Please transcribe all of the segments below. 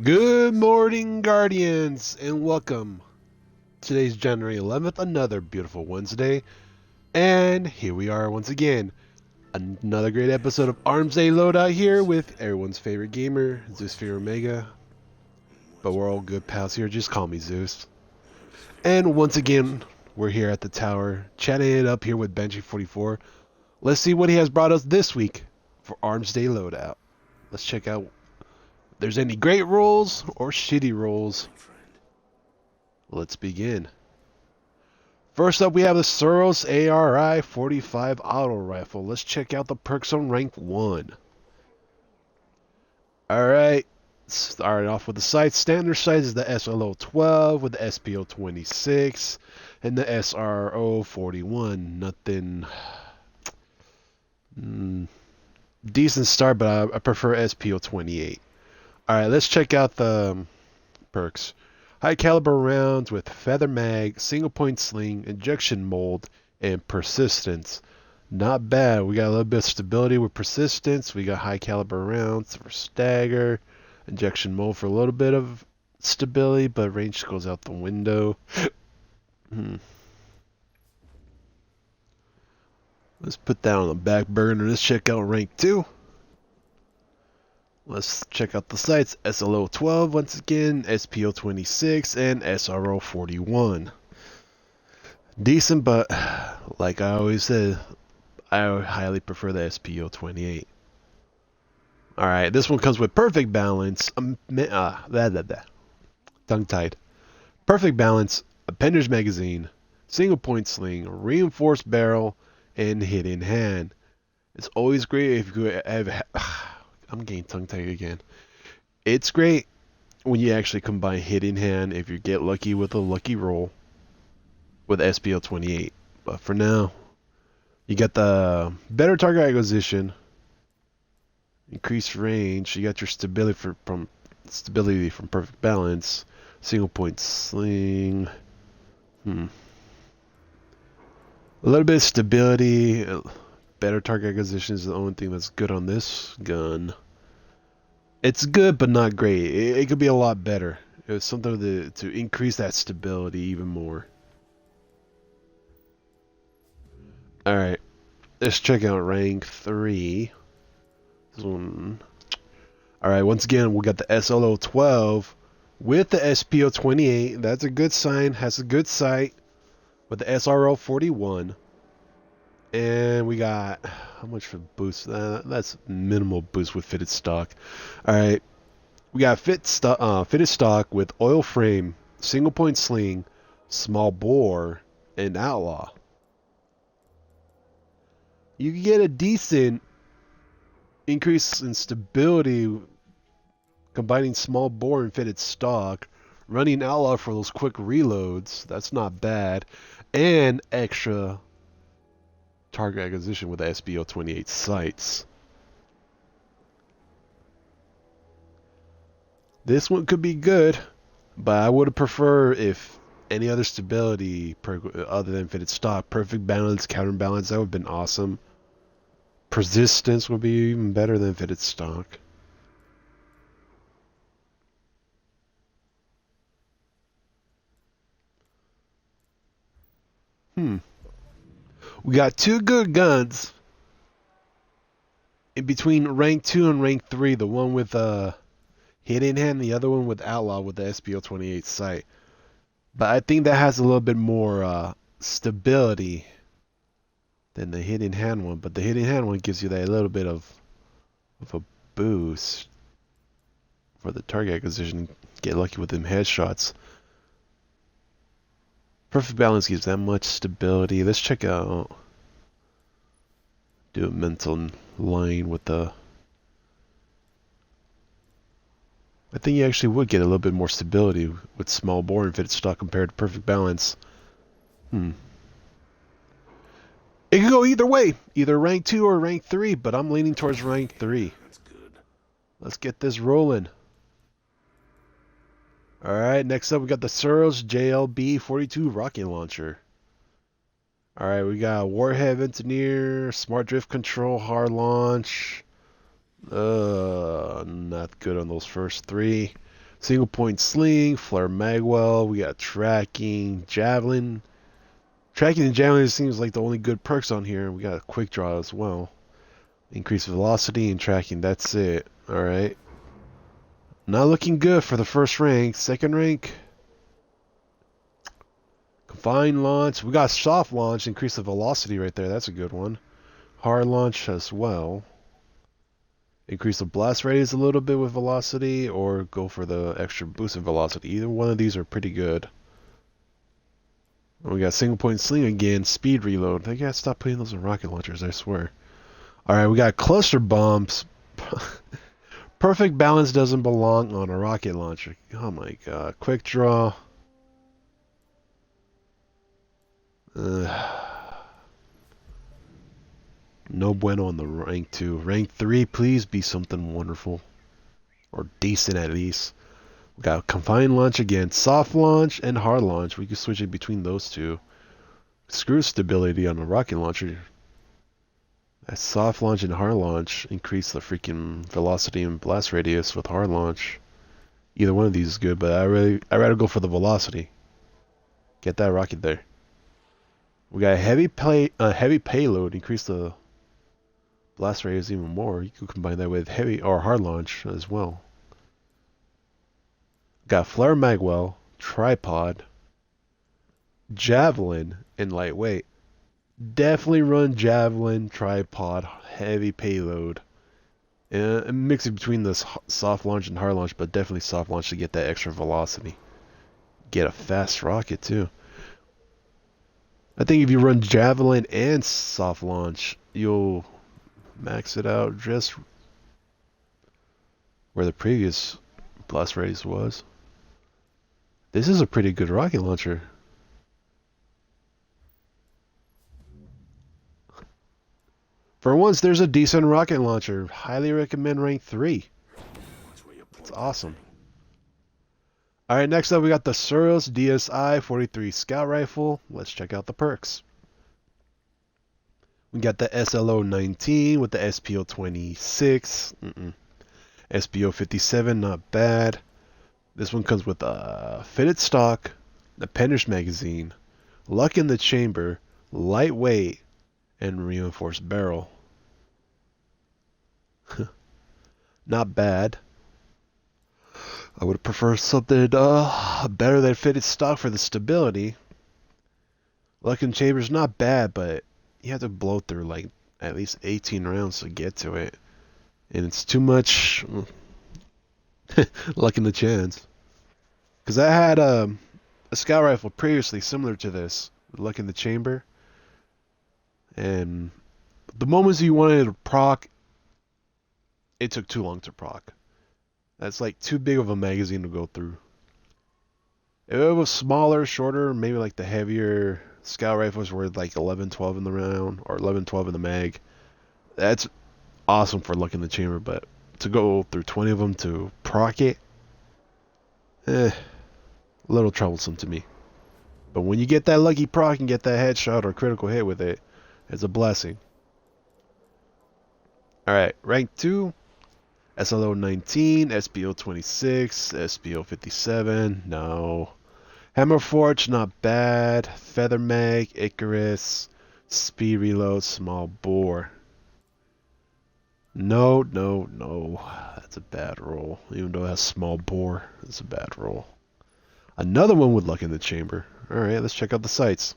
Good morning, Guardians, and welcome. Today's January 11th, another beautiful Wednesday, and here we are once again. Another great episode of Armsday Loadout here with everyone's favorite gamer, Zeus Fear Omega. But we're all good pals here, just call me Zeus. And once again, we're here at the tower, chatting it up here with Benji44. Let's see what he has brought us this week for Armsday Loadout. Let's check out if there's any great rolls or shitty rolls. Let's begin. First up, we have the Suros ARI 45 auto rifle. Let's check out the perks on rank 1. Alright, start off with the sights. Standard sight is the SLO 12 with the SPO 26 and the SRO 41. Nothing decent start, but I prefer SPO 28. Alright, let's check out the perks. High caliber rounds with feather mag, single point sling, injection mold, and persistence. Not bad. We got a little bit of stability with persistence. We got high caliber rounds for stagger, injection mold for a little bit of stability, but range goes out the window. Let's put that on the back burner. Let's check out rank 2. Let's check out the sights. SLO 12 once again, SPO 26, and SRO 41. Decent, but like I always said, I highly prefer the SPO 28. Alright, this one comes with perfect balance. Tongue-tied. Perfect balance, appender's magazine, single point sling, reinforced barrel, and hidden hand. It's always great if you have... I'm getting tongue-tied again. It's great when you actually combine hidden hand if you get lucky with a lucky roll with SPO 28. But for now, you got the better target acquisition, increased range. You got your stability from perfect balance, single point sling. A little bit of stability. Better target acquisition is the only thing that's good on this gun. It's good, but not great. It could be a lot better. It's something to increase that stability even more. Alright, let's check out rank 3. This one. Alright, once again, we got the SLO 12 with the SPO 28. That's a good sign. Has a good sight with the SRO 41. And we got, how much for boost? That's minimal boost with fitted stock. Alright, we got fitted stock with oil frame, single point sling, small bore, and outlaw. You can get a decent increase in stability combining small bore and fitted stock, running outlaw for those quick reloads. That's not bad. And extra target acquisition with the SPO 28 sights. This one could be good, but I would prefer if any other stability other than fitted stock, perfect balance, counterbalance, that would have been awesome. Persistence would be even better than fitted stock. We got two good guns in between rank 2 and rank 3. The one with hidden hand, the other one with outlaw with the SPO 28 sight. But I think that has a little bit more stability than the hidden hand one. But the hidden hand one gives you that little bit of a boost for the target acquisition. Get lucky with them headshots. Perfect balance gives that much stability. Let's check out. Do a mental line with the. I think you actually would get a little bit more stability with small bore and fitted stock compared to perfect balance. It could go either way, either rank 2 or rank 3, but I'm leaning towards rank 3. That's good. Let's get this rolling. Alright, next up we got the Suros JLB-42 rocket launcher. Alright, we got Warhead Engineer, Smart Drift Control, Hard Launch, Not good on those first three. Single point sling, flare magwell. We got tracking, javelin. Tracking and javelin seems like the only good perks on here. We got a quick draw as well. Increased velocity and tracking. That's it. All right. Not looking good for the first rank. Second rank. Confined launch. We got soft launch. Increase the velocity right there. That's a good one. Hard launch as well. Increase the blast radius a little bit with velocity, or go for the extra boost of velocity. Either one of these are pretty good. We got single point sling again. Speed reload. They gotta stop putting those in rocket launchers, I swear. Alright, we got cluster bombs. Perfect balance doesn't belong on a rocket launcher. Oh my god. Quick draw. No bueno on the rank 2. Rank 3, please be something wonderful. Or decent at least. We got confined launch again. Soft launch and hard launch. We can switch it between those two. Screw stability on a rocket launcher. A soft launch and hard launch increase the freaking velocity and blast radius with hard launch. Either one of these is good, but I'd rather go for the velocity. Get that rocket there. We got a heavy payload, increase the blast radius even more. You could combine that with heavy or hard launch as well. Got flare magwell, tripod, javelin, and lightweight. Definitely run javelin, tripod, heavy payload. And mix it between the soft launch and hard launch, but definitely soft launch to get that extra velocity. Get a fast rocket too. I think if you run javelin and soft launch, you'll max it out just where the previous blast radius was. This is a pretty good rocket launcher. For once, there's a decent rocket launcher. Highly recommend rank 3. It's awesome. Alright, next up we got the Suros DSI 43 Scout Rifle. Let's check out the perks. We got the SLO 19 with the SPO 26. SPO 57, not bad. This one comes with a fitted stock, the Pender's magazine, luck in the chamber, lightweight, and reinforced barrel. Not bad. I would prefer something better than fitted stock for the stability. Luck in the chamber's not bad, but you have to blow through like at least 18 rounds to get to it. And it's too much luck in the chance. Because I had a scout rifle previously similar to this, luck in the chamber. And the moments you wanted to proc, it took too long to proc. That's like too big of a magazine to go through. If it was smaller, shorter, maybe like the heavier scout rifles were like 11-12 in the round or 11-12 in the mag. That's awesome for luck in the chamber, but to go through 20 of them to proc it, a little troublesome to me. But when you get that lucky proc and get that headshot or critical hit with it, it's a blessing. Alright, rank 2, SLO 19, SPO 26, SPO 57, no. Hammer Forge, not bad. Feather Mag, Icarus, Speed Reload, Small Bore. No. That's a bad roll. Even though it has Small Bore, it's a bad roll. Another one with luck in the chamber. Alright, let's check out the sights.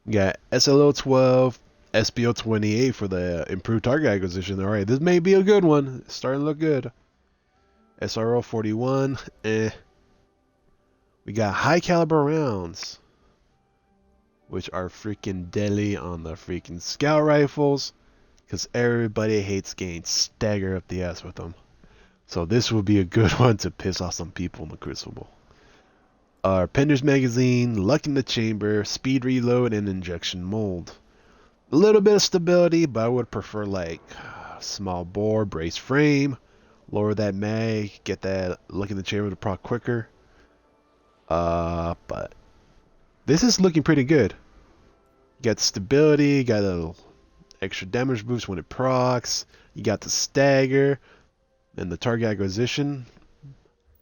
We got SLO 12, SPO 28 for the improved target acquisition. Alright, this may be a good one. It's starting to look good. SRO 41, We got high caliber rounds, which are freaking deadly on the freaking scout rifles, because everybody hates getting staggered up the ass with them. So this will be a good one to piss off some people in the Crucible. Our Pender's magazine, luck in the chamber, speed reload, and injection mold. A little bit of stability, but I would prefer like small bore, brace frame, lower that mag, get that luck in the chamber to proc quicker. But this is looking pretty good. Got stability, got a extra damage boost when it procs. You got the stagger and the target acquisition.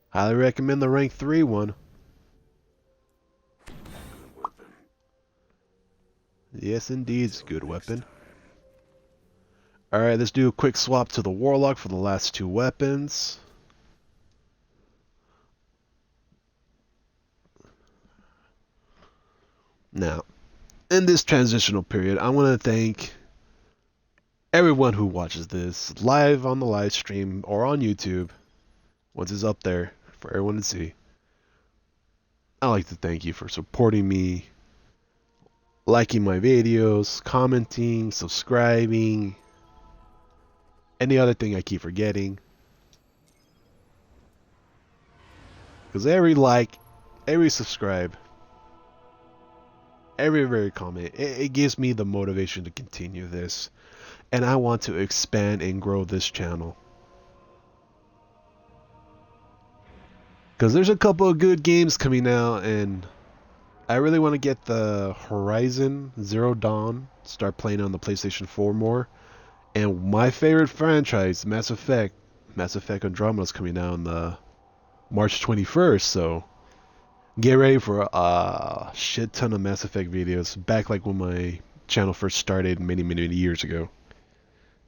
Highly recommend the rank 3 one. Yes, indeed, it's a good weapon. Alright, let's do a quick swap to the Warlock for the last 2 weapons. Now, in this transitional period, I want to thank everyone who watches this live on the live stream or on YouTube, once it's up there for everyone to see. I'd like to thank you for supporting me, liking my videos, commenting, subscribing, any other thing I keep forgetting. Because every like, every subscribe, every comment, it gives me the motivation to continue this. And I want to expand and grow this channel. Because there's a couple of good games coming out, and I really want to get the Horizon Zero Dawn, start playing on the PlayStation 4 more. And my favorite franchise, Mass Effect Andromeda, is coming out on the March 21st, so get ready for a shit ton of Mass Effect videos, back like when my channel first started many years ago.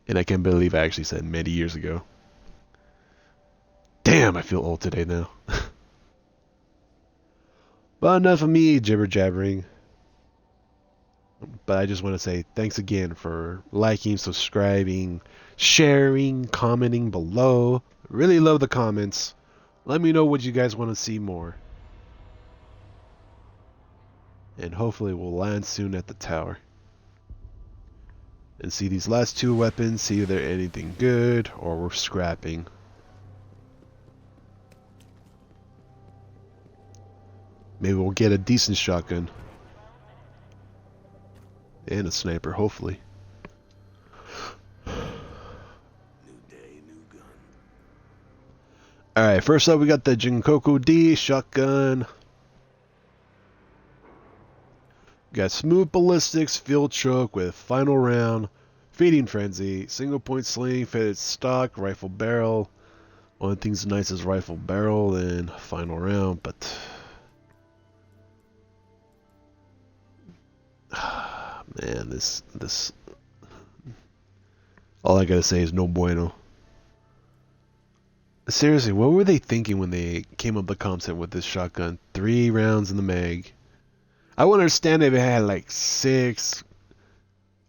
And I can't believe I actually said many years ago. Damn, I feel old today now. But enough of me jibber-jabbering. But I just want to say thanks again for liking, subscribing, sharing, commenting below. Really love the comments. Let me know what you guys want to see more. And hopefully we'll land soon at the tower. And see these last 2 weapons, see if they're anything good or we're scrapping. Maybe we'll get a decent shotgun. And a sniper, hopefully. New day, new gun. Alright, first up we got the Jinkoku D shotgun. We got smooth ballistics, field choke with final round, feeding frenzy, single point sling, fitted stock, rifle barrel. Only thing's nice is rifle barrel and final round, but man, this all I gotta say is no bueno. Seriously, what were they thinking when they came up with the concept with this shotgun? 3 rounds in the mag. I would understand if it had like 6,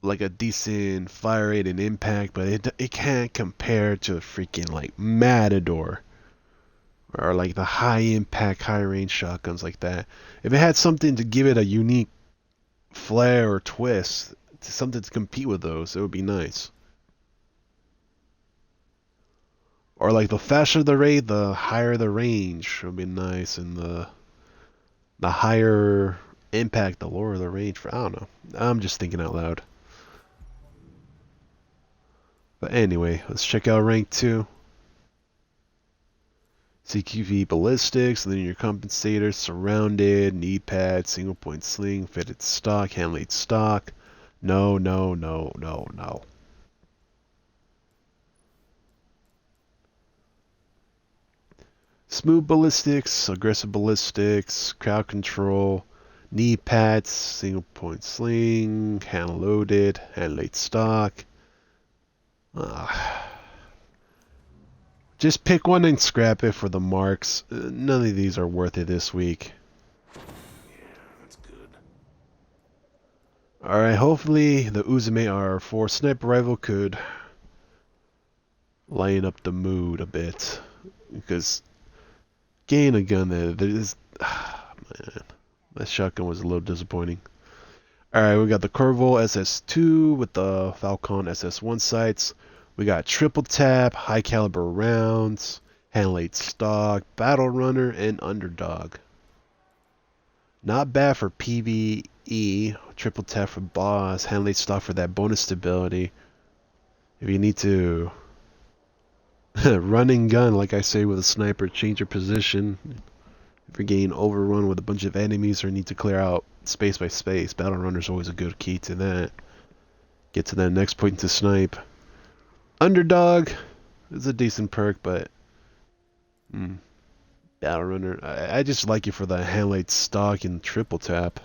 like a decent fire rate and impact, but it can't compare to the freaking like Matador or like the high impact, high range shotguns like that. If it had something to give it a unique flair or twist, something to compete with those, it would be nice. Or like the faster the rate, the higher the range would be nice, and the higher impact, the lower the range. I don't know. I'm just thinking out loud. But anyway, let's check out rank 2. CQV ballistics, linear compensator, surrounded, knee pad, single point sling, fitted stock, hand laid stock. No. Smooth ballistics, aggressive ballistics, crowd control, knee pads, single point sling, hand loaded, hand laid stock. Just pick one and scrap it for the marks. None of these are worth it this week. Yeah, that's good. Alright, hopefully the Uzume R4 sniper rifle could lighten up the mood a bit. Because getting a gun there is... man, that shotgun was a little disappointing. Alright, we got the Corvo SS2 with the Falcon SS1 sights. We got triple tap, high caliber rounds, hand laid stock, battle runner, and underdog. Not bad for PvE, triple tap for boss, hand laid stock for that bonus stability. If you need to run and gun, like I say with a sniper, change your position. If you're getting overrun with a bunch of enemies or need to clear out space by space, battle runner is always a good key to that. Get to that next point to snipe. Underdog is a decent perk, but Battle Runner. I just like it for the handlight stock and triple tap.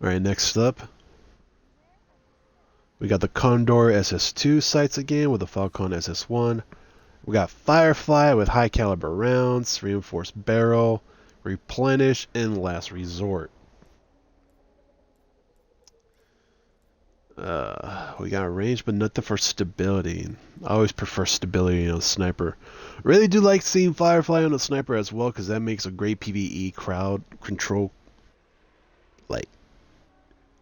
Alright, next up, we got the Condor SS2 sights again with the Falcon SS1. We got Firefly with high caliber rounds, reinforced barrel, replenish, and last resort. We got range, but nothing for stability. I always prefer stability on a sniper. Really do like seeing Firefly on a sniper as well, because that makes a great PvE crowd control. Like,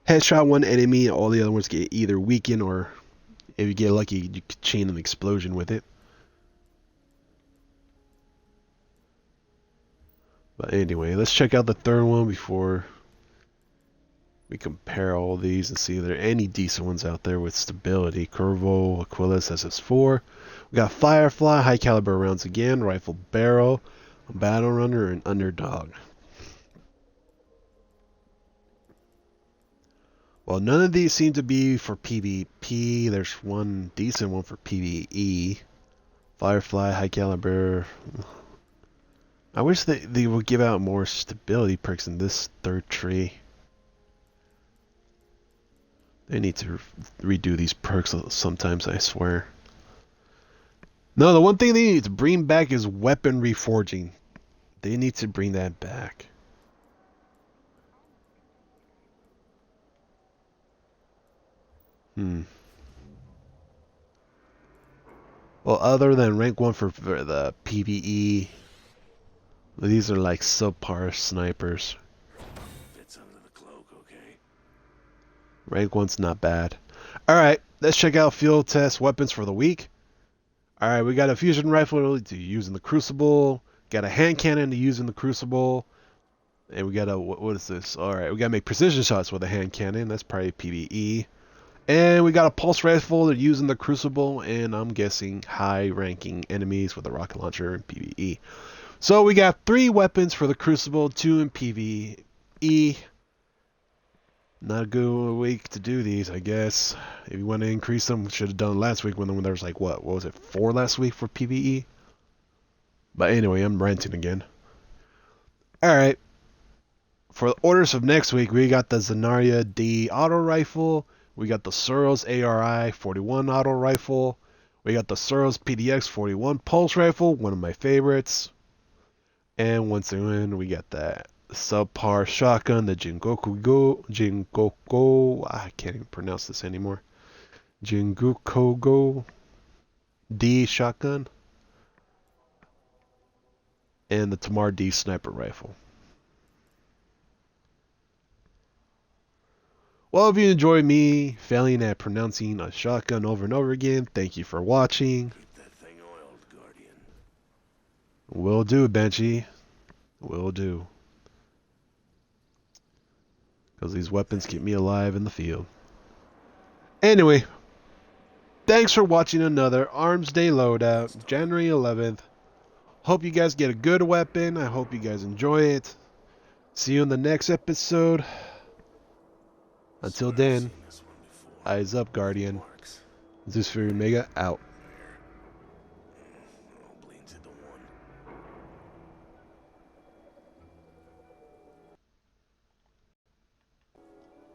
headshot one enemy, all the other ones get either weakened, or if you get lucky, you could chain an explosion with it. But anyway, let's check out the third one before we compare all these and see if there are any decent ones out there with stability. Curvo, Aquilas, SS4. We got Firefly, high caliber rounds again, rifle barrel, a battle runner, and underdog. Well, none of these seem to be for PvP. There's one decent one for PvE. Firefly, high caliber. I wish they would give out more stability perks in this third tree. They need to redo these perks sometimes, I swear. No, the one thing they need to bring back is weapon reforging. They need to bring that back. Well, other than rank 1 for the PvE, these are like subpar snipers. Fits under the cloak, okay? Rank 1's not bad. Alright, let's check out field test weapons for the week. Alright, we got a fusion rifle to use in the Crucible. Got a hand cannon to use in the Crucible. And we got a, what is this? Alright, we gotta make precision shots with a hand cannon. That's probably PvE. And we got a pulse rifle to use in the Crucible. And I'm guessing high ranking enemies with a rocket launcher in PvE. So we got 3 weapons for the Crucible, 2 in PvE. Not a good week to do these, I guess. If you want to increase them, should have done last week when there was like, what was it, 4 last week for PvE? But anyway, I'm ranting again. Alright. For the orders of next week, we got the Zenaria D auto rifle. We got the Suros ARI 41 auto rifle. We got the Suros PDX 41 pulse rifle, one of my favorites. And once again, we got that subpar shotgun, the Jingoku, I can't even pronounce this anymore. Jingukogo D shotgun. And the Tamar D sniper rifle. Well, if you enjoyed me failing at pronouncing a shotgun over and over again, thank you for watching. Keep that thing oiled, Guardian. Will do, Banshee. Will do. Because these weapons keep me alive in the field. Anyway, thanks for watching another Armsday Loadout, January 11th. Hope you guys get a good weapon. I hope you guys enjoy it. See you in the next episode. Until then, eyes up, Guardian. Zeus Fury Mega out.